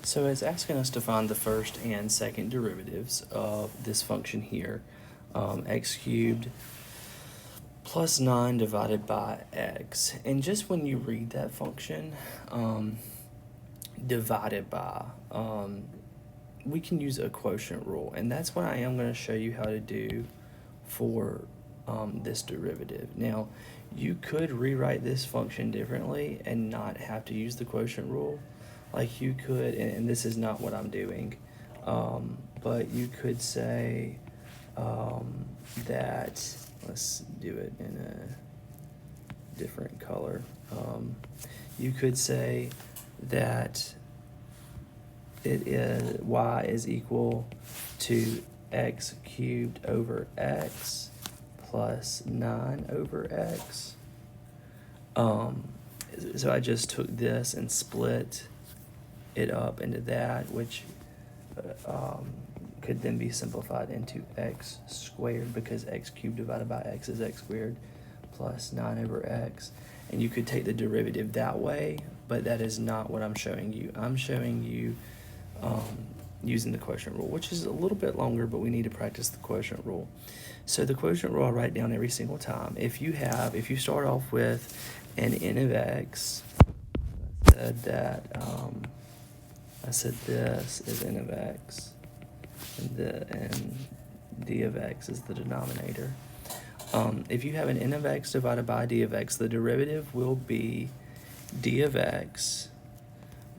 So it's asking us to find the first and second derivatives of this function here, x cubed plus 9 divided by x. And just when you read that function, divided by, we can use a quotient rule. And that's what I am going to show you how to do for this derivative. Now, you could rewrite this function differently and not have to use the quotient rule. Like you could, and this is not what I'm doing, but you could say that, let's do it in a different color. You could say that it is y is equal to x cubed over x plus 9 over x. So I just took this and split it up into that, which could then be simplified into x squared, because x cubed divided by x is x squared, plus 9 over x. And you could take the derivative that way, but that is not what I'm showing you. I'm showing you using the quotient rule, which is a little bit longer, but we need to practice the quotient rule. So the quotient rule I write down every single time. If you start off with an n of x, I said this is n of x, and d of x is the denominator. If you have an n of x divided by d of x, the derivative will be d of x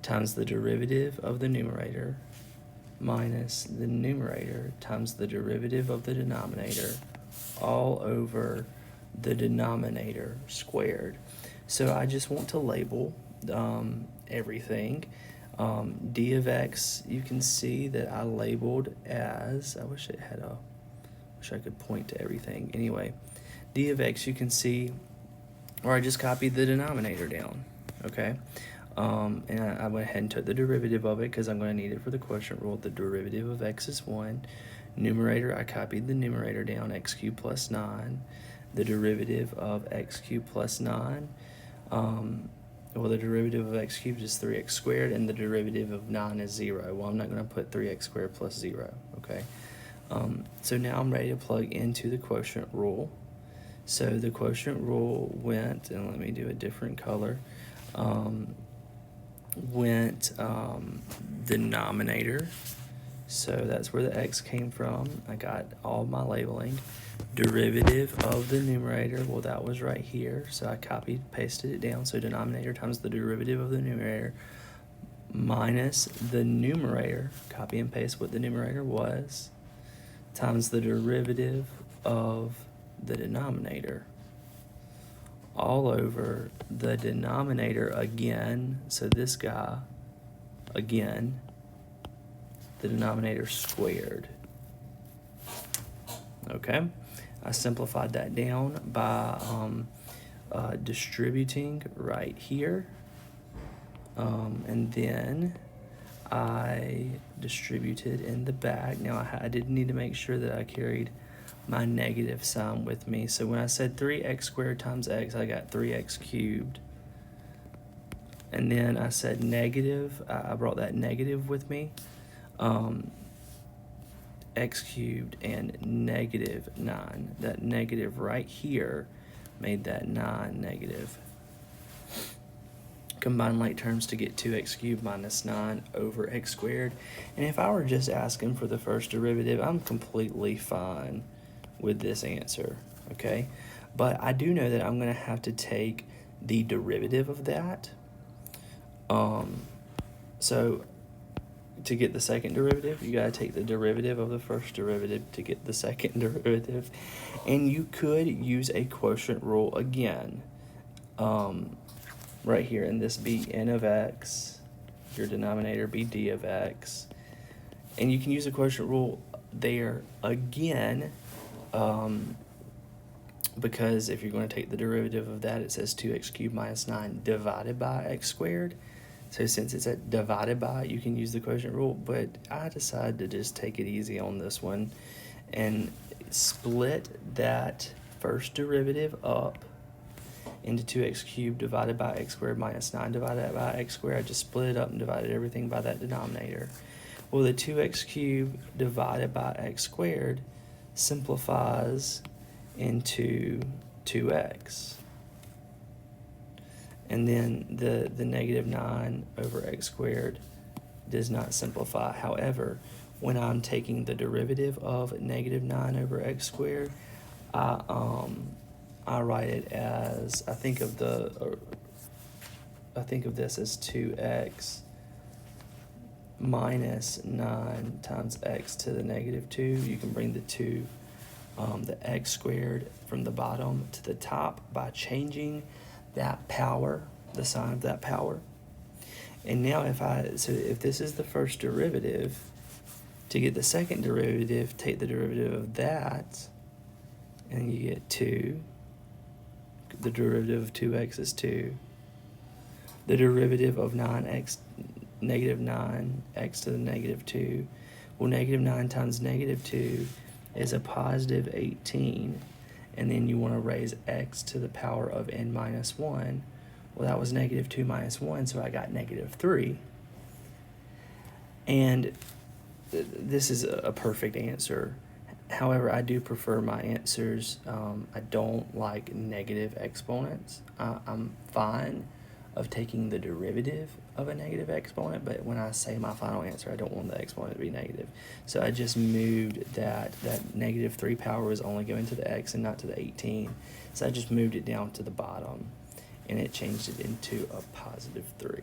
times the derivative of the numerator minus the numerator times the derivative of the denominator, all over the denominator squared. So I just want to label everything. D of x, you can see that I labeled as, I wish I could point to everything. Anyway, d of x, you can see, or I just copied the denominator down, okay? And I went ahead and took the derivative of it because I'm going to need it for the quotient rule. The derivative of x is 1. Numerator, I copied the numerator down, x cubed plus 9. The derivative of x cubed plus 9, well, the derivative of x cubed is 3x squared, and the derivative of 9 is 0. Well, I'm not going to put 3x squared plus 0, okay? So now I'm ready to plug into the quotient rule. So the quotient rule went, and let me do a different color, went denominator. So that's where the x came from. I got all my labeling. Derivative of the numerator, well, that was right here. So I copied, pasted it down. So denominator times the derivative of the numerator minus the numerator, copy and paste what the numerator was, times the derivative of the denominator, all over the denominator again. So this guy, again, the denominator squared. Okay, I simplified that down by distributing right here, and then I distributed in the back. Now I did need to make sure that I carried my negative sign with me. So when I said 3x squared times x, I got 3x cubed. And then I said negative, I brought that negative with me. X cubed and negative 9. That negative right here made that 9 negative. Combine like terms to get 2x cubed minus 9 over x squared. And if I were just asking for the first derivative, I'm completely fine with this answer, okay? But I do know that I'm going to have to take the derivative of that. So to get the second derivative, you got to take the derivative of the first derivative to get the second derivative. And you could use a quotient rule again, right here, and this be n of x, your denominator be d of x. And you can use a quotient rule there again, because if you're going to take the derivative of that, it says 2x cubed minus 9 divided by x squared. So since it's at divided by, you can use the quotient rule, but I decided to just take it easy on this one and split that first derivative up into 2x cubed divided by x squared minus 9 divided by x squared. I just split it up and divided everything by that denominator. Well, the 2x cubed divided by x squared simplifies into 2x. And then the negative 9 over x squared does not simplify. However, when I'm taking the derivative of negative 9 over x squared, I write it as, I think of this as 2x minus 9 times x to the negative 2. You can bring the x squared from the bottom to the top by changing that power, the sign of that power. And now if this is the first derivative, to get the second derivative, take the derivative of that, and you get 2. The derivative of 2x is 2. The derivative of negative 9x to the negative 2. Well, negative 9 times negative 2 is a positive 18. And then you want to raise x to the power of n minus 1. Well, that was negative 2 minus 1, so I got negative 3. And this is a perfect answer. However, I do prefer my answers. I don't like negative exponents. I'm fine of taking the derivative of a negative exponent, but when I say my final answer, I don't want the exponent to be negative. So I just moved that negative 3 power was only going to the x and not to the 18. So I just moved it down to the bottom, and it changed it into a positive 3.